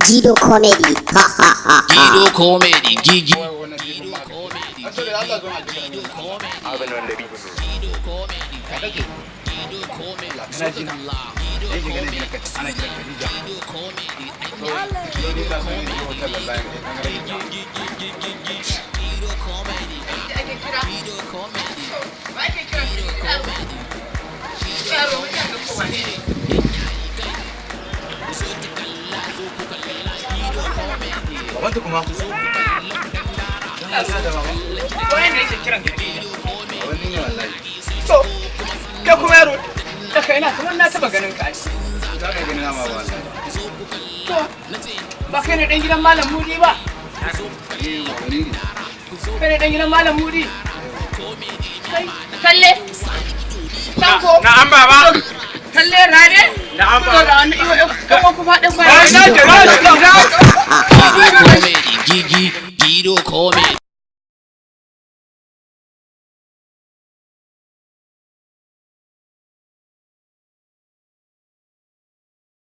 Gido comedy. Ha ha ha. Gido comedy. Gigi. Wanda kuma? Wani ne yake kiran Wani ne wallahi. to ke kuma yaro da kai na kamar na taba ganin ka Za ka gani na ma ba wallahi. to ba kai ne dan gidan malam Mudi ba Wani ne? kai ne dan gidan malam Mudi kalle tanko Na'am baba. kalle rane Na'am to da wani iyo kan ku faɗin Ai na bayan jira. Gido comedy. Gigi. Gido comedy.